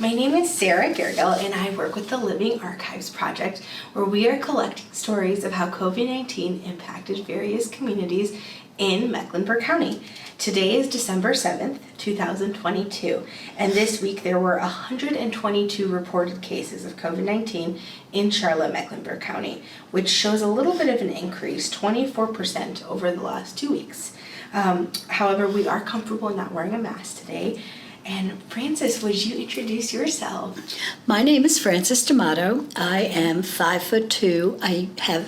My name is Sarah Gergel, and I work with the Living Archives Project, where we are collecting stories of how COVID-19 impacted various communities in Mecklenburg County. Today is December 7th, 2022, and this week there were 122 reported cases of COVID-19 in Charlotte, Mecklenburg County, which shows a little bit of an increase, 24% over the last 2 weeks. However, we are comfortable not wearing a mask today. And Frances, would you introduce yourself? My name is Frances D'Amato. I am 5'2".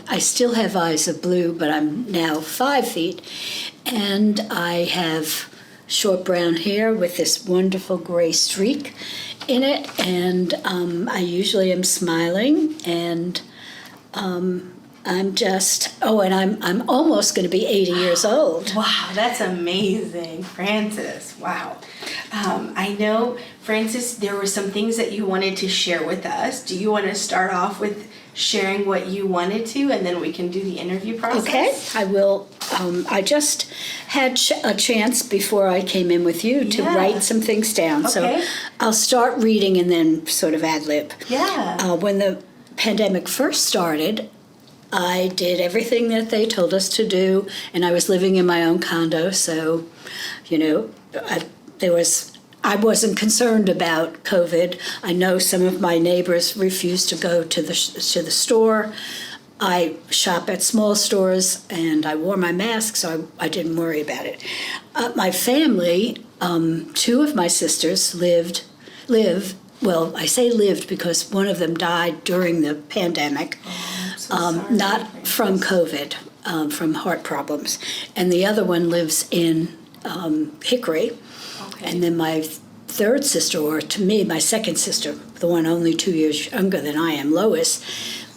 I still have eyes of blue, but I'm now 5 feet, and I have short brown hair with this wonderful gray streak in it. And I usually am smiling, and I'm almost going to be 80 years old. Wow, that's amazing, Frances. Wow. I know, Frances, there were some things that you wanted to share with us. Do you want to start off with sharing what you wanted to, and then we can do the interview process? Okay, I will. I just had a chance before I came in with you to write some things down. Okay. So I'll start reading and then sort of ad-lib. Yeah. When the pandemic first started, I did everything that they told us to do, and I was living in my own condo, so, I wasn't concerned about COVID. I know some of my neighbors refused to go to the store. I shop at small stores, and I wore my mask, so I didn't worry about it. My family, 2 of my sisters lived, well, I say lived because one of them died during the pandemic. I'm so sorry, Not from COVID, from heart problems. And the other one lives in Hickory. Okay. And then my third sister, or to me, my second sister, the one only 2 years younger than I am, Lois,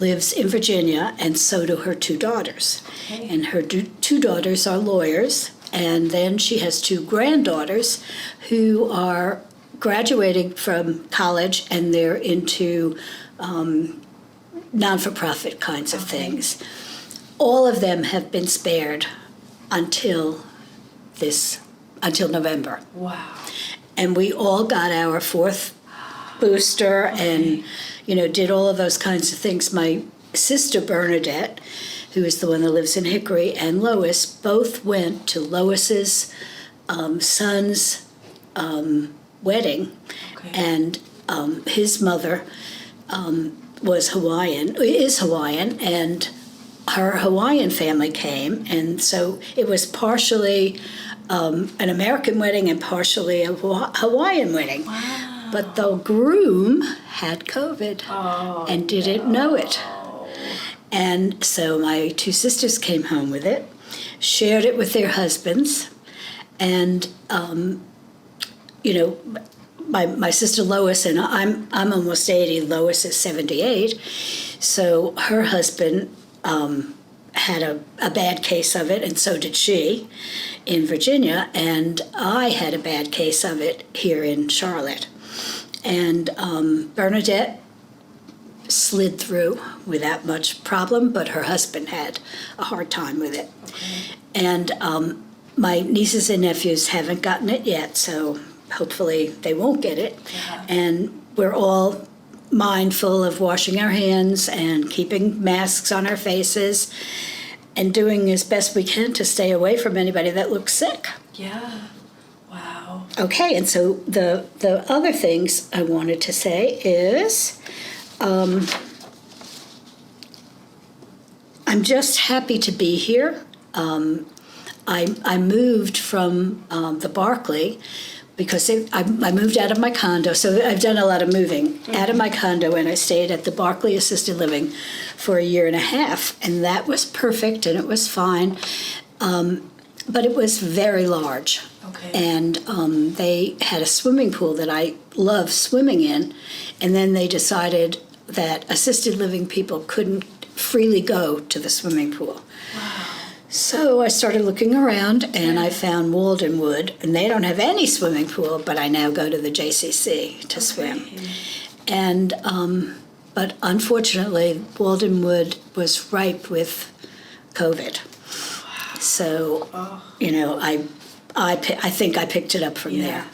lives in Virginia, and so do her 2 daughters. Okay. And her 2 daughters are lawyers, and then she has 2 granddaughters who are graduating from college, and they're into non-for-profit kinds of things. All of them have been spared until November. Wow. And we all got our 4th booster and, did all of those kinds of things. My sister Bernadette, who is the one that lives in Hickory, and Lois both went to Lois's son's wedding. Okay. And his mother is Hawaiian, and her Hawaiian family came, and so it was partially an American wedding and partially a Hawaiian wedding. Wow. But the groom had COVID and didn't know it. And so my 2 sisters came home with it, shared it with their husbands, and my sister Lois, and I'm almost 80, Lois is 78, so her husband had a bad case of it, and so did she in Virginia, and I had a bad case of it here in Charlotte. And Bernadette slid through without much problem, but her husband had a hard time with it. Okay. And my nieces and nephews haven't gotten it yet, so hopefully they won't get it. Yeah. And we're all mindful of washing our hands and keeping masks on our faces and doing as best we can to stay away from anybody that looks sick. Yeah. Wow. Okay, and so the other things I wanted to say is I'm just happy to be here. I moved from the Barclay because I moved out of my condo, so I've done a lot of moving out of my condo, and I stayed at the Barclay Assisted Living for 1.5 years, and that was perfect, and it was fine, but it was very large. Okay. And they had a swimming pool that I love swimming in, and then they decided that assisted living people couldn't freely go to the swimming pool. Wow. So I started looking around, and I found Waldenwood, and they don't have any swimming pool, but I now go to the JCC to swim. And but unfortunately, Waldenwood was ripe with COVID. So, I think I picked it up from there.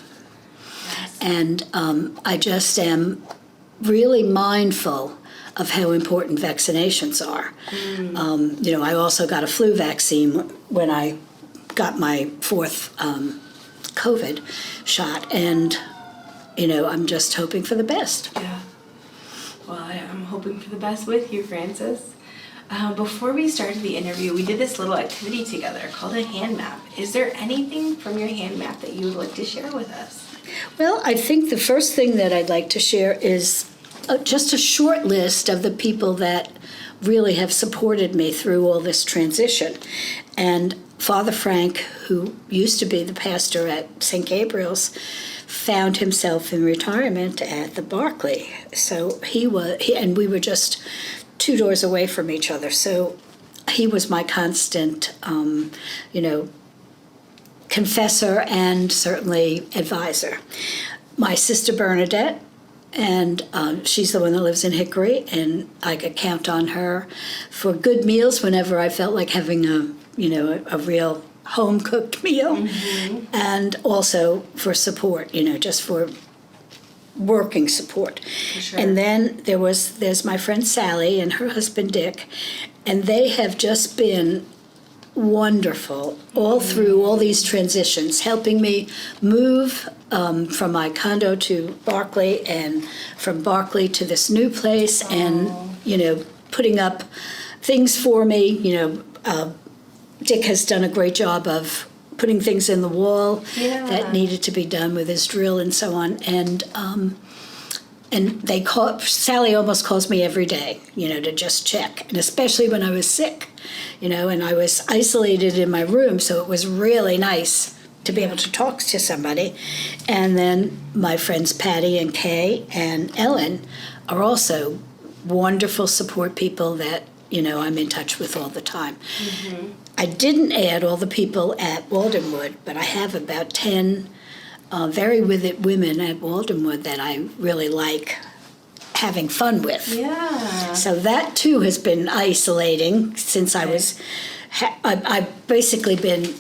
Yes. And I just am really mindful of how important vaccinations are. I also got a flu vaccine when I got my fourth COVID shot, and I'm just hoping for the best. Yeah. Well, I'm hoping for the best with you, Frances. Before we started the interview, we did this little activity together called a hand map. Is there anything from your hand map that you would like to share with us? Well, I think the first thing that I'd like to share is just a short list of the people that really have supported me through all this transition. And Father Frank, who used to be the pastor at St. Gabriel's, found himself in retirement at the Barclay. So and we were just 2 doors away from each other. So he was my constant, confessor and certainly advisor. My sister Bernadette, and she's the one that lives in Hickory, and I could count on her for good meals whenever I felt like having a real home-cooked meal, and also for support, just for working support. Sure. And then there's my friend Sally and her husband Dick, and they have just been wonderful all through all these transitions, helping me move from my condo to Barclay, and from Barclay to this new place, and putting up things for me. Dick has done a great job of putting things in the wall that needed to be done with his drill and so on. And Sally almost calls me every day, to just check, and especially when I was sick, and I was isolated in my room, so it was really nice to be able to talk to somebody. And then my friends Patty and Kay and Ellen are also wonderful support people that I'm in touch with all the time. I didn't add all the people at Waldenwood, but I have about 10 very with it women at Waldenwood that I really like having fun with. Yeah. So that too has been isolating since I was. I've basically been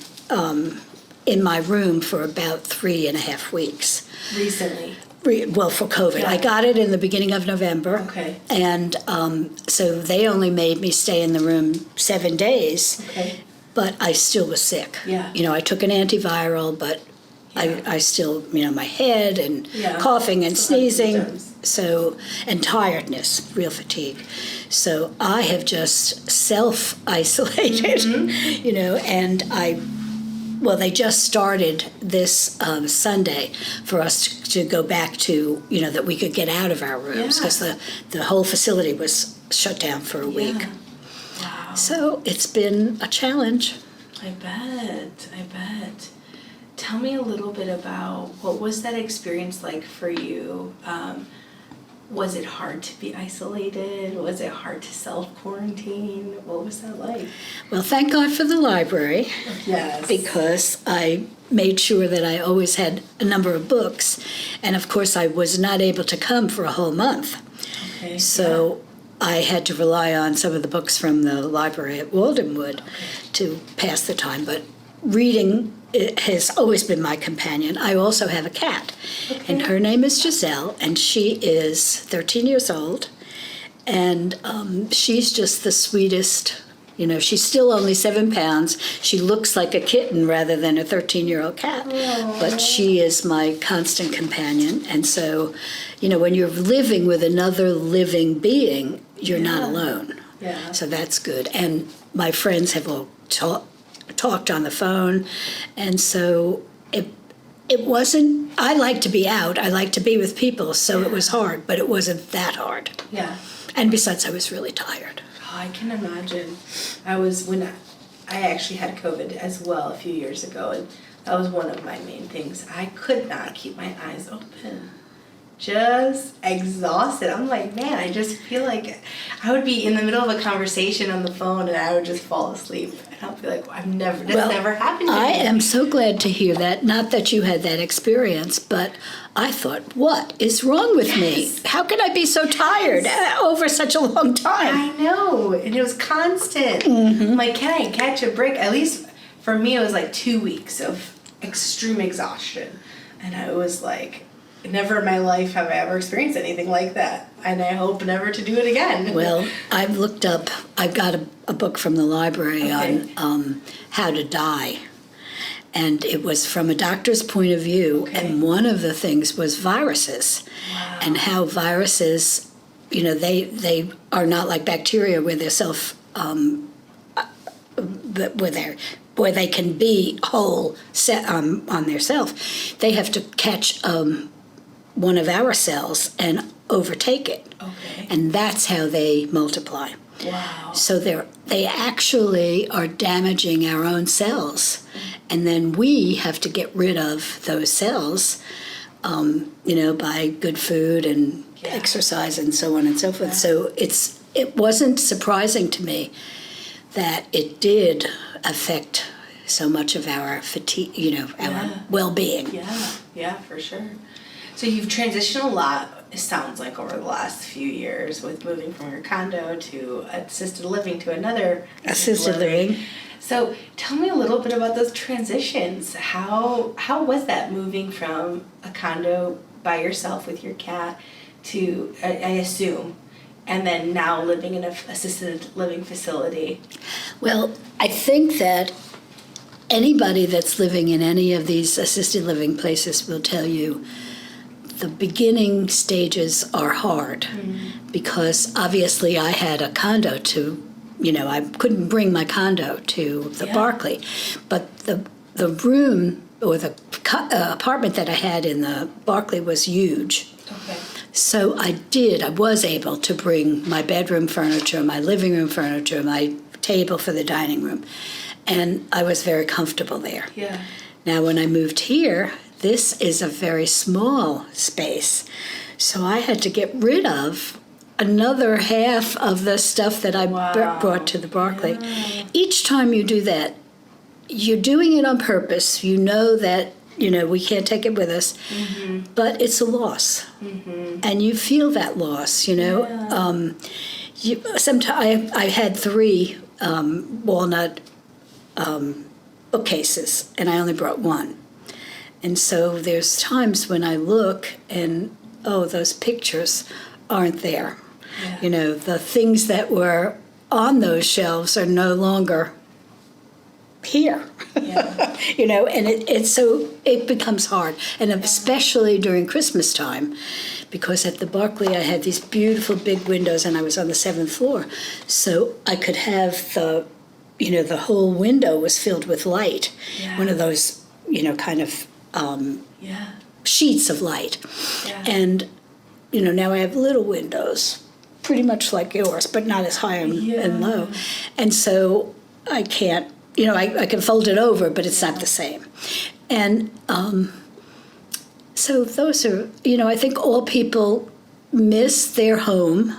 in my room for about 3.5 weeks. Recently. For COVID. Yeah. I got it in the beginning of November. Okay. And so they only made me stay in the room 7 days. Okay. But I still was sick. Yeah. I took an antiviral, but I still, my head and coughing and sneezing. So, and tiredness, real fatigue. So I have just self-isolated, and they just started this Sunday for us to go back to, that we could get out of our rooms, because the whole facility was shut down for a week. Wow. So it's been a challenge. I bet. Tell me a little bit about what was that experience like for you? Was it hard to be isolated? Was it hard to self-quarantine? What was that like? Well, thank God for the library. Yes. Because I made sure that I always had a number of books. And of course, I was not able to come for a whole month. Okay. So I had to rely on some of the books from the library at Waldenwood to pass the time. But reading has always been my companion. I also have a cat, and her name is Giselle, and she is 13 years old, and she's just the sweetest. She's still only 7 pounds. She looks like a kitten rather than a 13-year-old cat. Aww. But she is my constant companion. And so, when you're living with another living being, you're not alone. Yeah. So that's good. And my friends have all talked on the phone. And so it wasn't, I like to be out. I like to be with people. So it was hard, but it wasn't that hard. Yeah. And besides, I was really tired. I can imagine. When I actually had COVID as well a few years ago, and that was one of my main things. I could not keep my eyes open. Just exhausted. I'm like, man, I just feel like I would be in the middle of a conversation on the phone and I would just fall asleep. And I'll be like, that's never happened to me. I am so glad to hear that. Not that you had that experience, but I thought, what is wrong with me? How can I be so tired over such a long time? I know. And it was constant. I'm like, can I catch a break? At least for me, it was like 2 weeks of extreme exhaustion. And I was like, never in my life have I ever experienced anything like that, and I hope never to do it again. Well, I've got a book from the library Okay. on how to die. And it was from a doctor's point of view, Okay. and one of the things was viruses. Wow. And how viruses, they are not like bacteria where they're where they can be whole set on their self. They have to catch one of our cells and overtake it. Okay. And that's how they multiply. Wow. So they actually are damaging our own cells. And then we have to get rid of those cells, by good food and Yeah. exercise and so on and so forth. So it wasn't surprising to me that it did affect so much of our fatigue, our Yeah. well-being. Yeah, for sure. So you've transitioned a lot, it sounds like, over the last few years with moving from your condo to assisted living to another Assisted living. So tell me a little bit about those transitions. How was that moving from a condo by yourself with your cat to, I assume, and then now living in an assisted living facility? Well, I think that anybody that's living in any of these assisted living places will tell you the beginning stages are hard because obviously I had a condo I couldn't bring my condo to the Barclay, but the room or the apartment that I had in the Barclay was huge. Okay. So I was able to bring my bedroom furniture, my living room furniture, my table for the dining room, and I was very comfortable there. Yeah. Now, when I moved here, this is a very small space, so I had to get rid of another half of the stuff that I brought to the Barclay. Yeah. Each time you do that, you're doing it on purpose. You know that, we can't take it with us, but it's a loss. And you feel that loss, Yeah. Sometimes I had 3 walnut bookcases, and I only brought one. And so there's times when I look and, those pictures aren't there. Yeah. The things that were on those shelves are no longer here. Yeah. And it becomes hard. And especially during Christmas time, because at the Barclay I had these beautiful big windows and I was on the 7th floor. So I could have the whole window was filled with light. Yeah. One of those, kind of Yeah. sheets of light. Yeah. And, now I have little windows, pretty much like yours, but not as high and low. And so I can't, I can fold it over, but it's not the same. And so those are, I think all people miss their home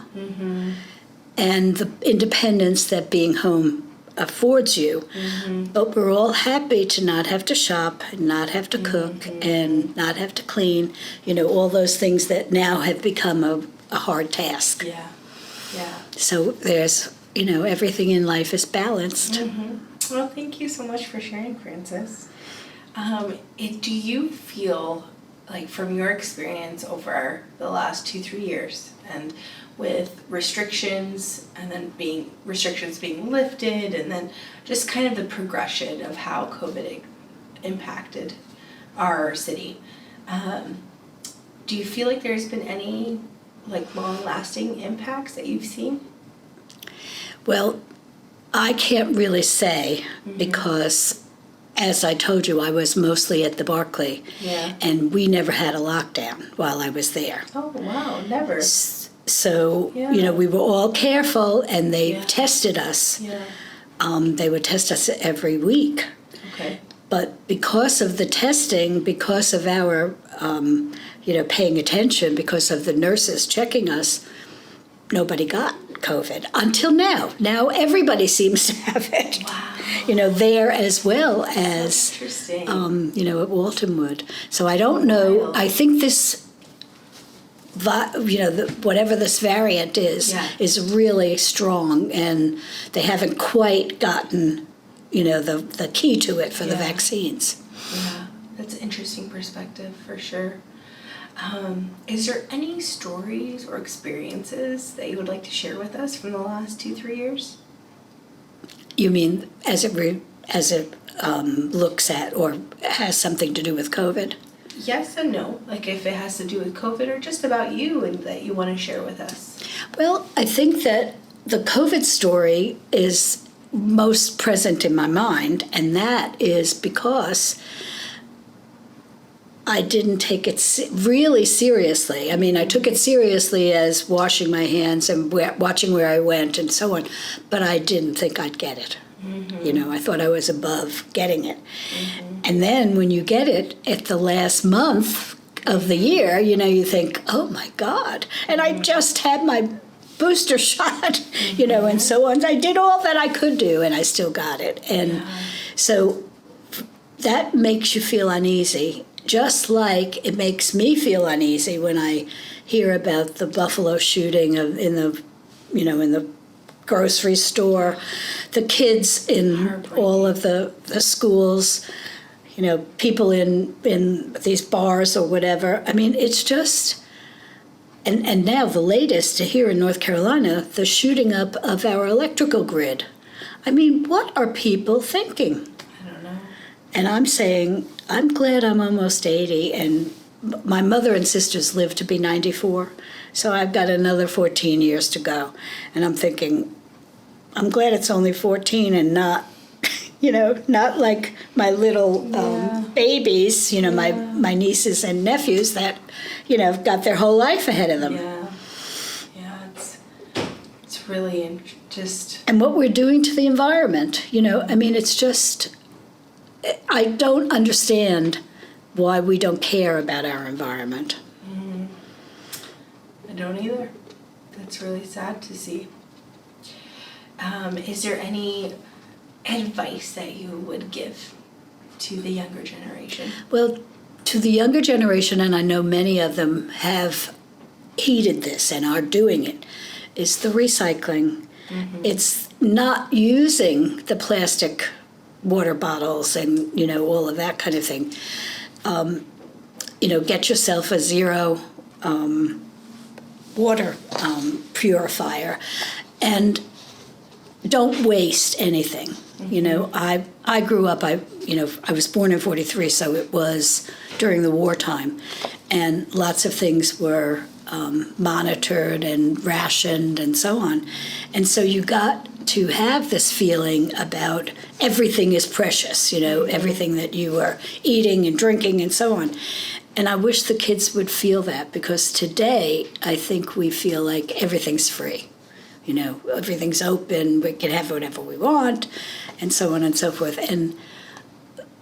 and the independence that being home affords you. But we're all happy to not have to shop, and not have to cook, and not have to clean, all those things that now have become a hard task. Yeah. Yeah. So there's, everything in life is balanced. Well, thank you so much for sharing, Frances. Do you feel like, from your experience over the last 2-3 years, and with restrictions, and then restrictions being lifted, and then just kind of the progression of how COVID impacted our city, do you feel like there's been any long-lasting impacts that you've seen? Well, I can't really say because, as I told you, I was mostly at the Barclay, Yeah. and we never had a lockdown while I was there. Oh, wow, never. So, Yeah. we were all careful, and they Yeah. tested us. Yeah. They would test us every week. Okay. But because of the testing, because of our, paying attention, because of the nurses checking us, nobody got COVID until now. Now everybody seems to have it. Wow. There as well as, Interesting. at Waltonwood. So I don't know. Wild. I think this, whatever this variant Yeah. is really strong, and they haven't quite gotten, the key to it for the Yeah. vaccines. Yeah, that's an interesting perspective for sure. Is there any stories or experiences that you would like to share with us from the last 2-3 years? You mean as it looks at or has something to do with COVID? Yes and no. Like if it has to do with COVID or just about you and that you want to share with us. Well, I think that the COVID story is most present in my mind, and that is because I didn't take it really seriously. I mean, I took it seriously as washing my hands and watching where I went and so on, but I didn't think I'd get it. I thought I was above getting it. And then when you get it at the last month of the year, you think, oh my God. And I just had my booster shot, and so on. I did all that I could do and I still got it. And so that makes you feel uneasy, just like it makes me feel uneasy when I hear about the Buffalo shooting in the grocery store, the kids in all of the schools, people in these bars or whatever. I mean, it's just, and now the latest here in North Carolina, the shooting up of our electrical grid. I mean, what are people thinking? I don't know. And I'm saying, I'm glad I'm almost 80, and my mother and sisters lived to be 94, so I've got another 14 years to go. And I'm thinking, I'm glad it's only 14 and not, not like my little babies, my nieces and nephews that, got their whole life ahead of them. Yeah, it's really just... And what we're doing to the environment, I mean, it's just, I don't understand why we don't care about our environment. I don't either. That's really sad to see. Is there any advice that you would give to the younger generation? Well, to the younger generation, and I know many of them have heeded this and are doing it, is the recycling. It's not using the plastic water bottles and, all of that kind of thing. Get yourself a zero water purifier and don't waste anything. I grew up, I was born in 43, so it was during the wartime, and lots of things were monitored and rationed and so on. And so you got to have this feeling about everything is precious, everything that you are eating and drinking and so on. And I wish the kids would feel that, because today I think we feel like everything's free. Everything's open, we can have whatever we want, and so on and so forth. And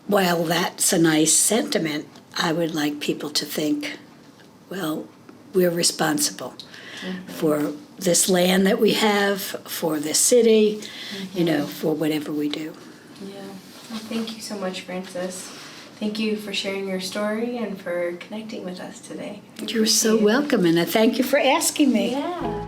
while that's a nice sentiment, I would like people to think, well, we're responsible for this land that we have, for this city, for whatever we do. Yeah. Well, thank you so much, Frances. Thank you for sharing your story and for connecting with us today. You're so welcome, and I thank you for asking me. Yeah.